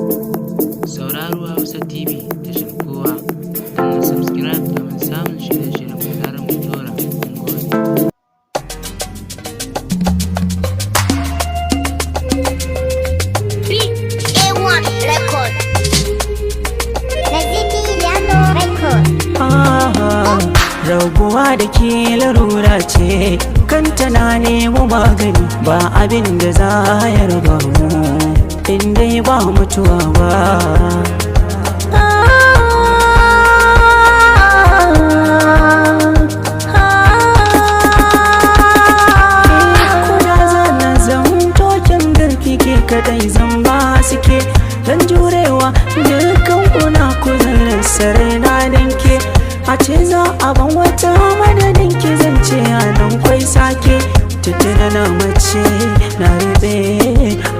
Sauraro Hausa TV tashar kowa. Danna subscribe domin samun shirye-shiryen mu zarar mun ɗora. Mun gode. A1 Record. Nazikiliano Record. Raguwa da ke larura ce, kanta na nemo magani ba abin da za ya raba mu, in dai ba mutuwa ba. Kuna zana zan tokin garki ke kadai zan ba suke, don jurewa dukkan kuna kuzarin sarai na danke. A ce za a ban wata madadin ki zance a nan kwai sake, tuttuna na mace na rube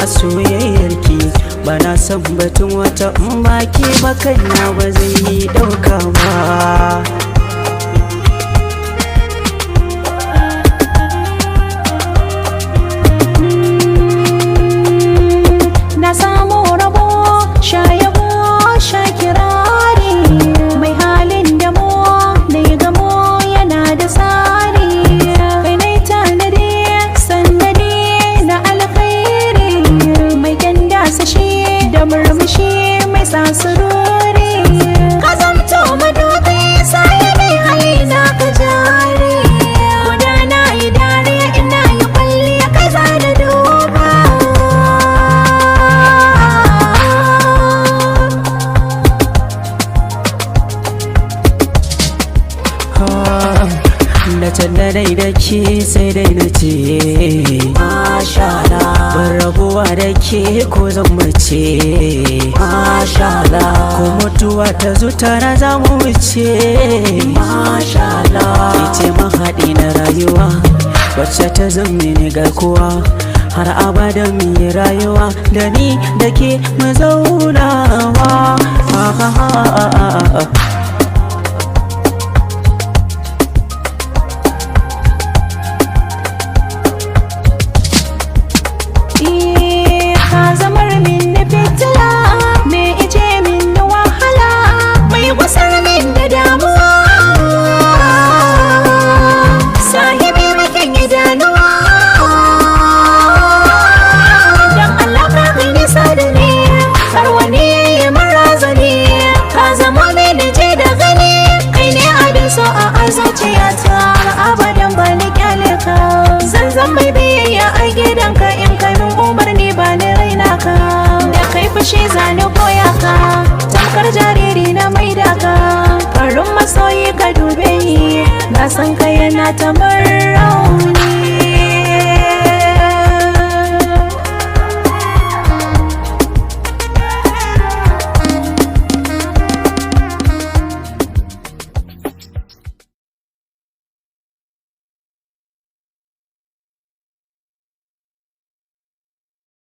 a soyayyar ki, ba na san batun wata in ba ke ba kaina ba zai yi ɗauka ba. Na samu rabo sha yabo sha kirari, mai halin da mu da ya gamo yana da tsari, kai nai tanadi sannadi na alkhairi, mai ganda sashi da murmushi mai sasurori, ka zamto madobi sai mai halina ka jari, gudana yi dariya ina yi kwalliya kai za da duba. Da can da dai da ke sai dai na ce mashallah, ban rabuwa da ke ko zan mace mashallah, ko mutuwa ta zo tara za mu wuce mashallah. Ke ce mahaɗi na rayuwa wacce ta zama ni garkuwa, har abada mu yi rayuwa da ni da ke mu zaunawa. Ka zamar min da fitila, me ije min da wahala, mai wasar min da damuwa, sahibi makan idanuwa. Dan Allah ka kai nisa da ni, har wani ya marazani, ka zama mai da je da gani, kai ne abin so a zuciyata, abadan ba ni kyale ka. Zan zan mai biyayya a gidanka in kai min umarni ba ni raina ka, da kai fushi zani koya ka, tamkar jariri na maida ka, farin masoyi ka dube ni, na san kai yana ta murra.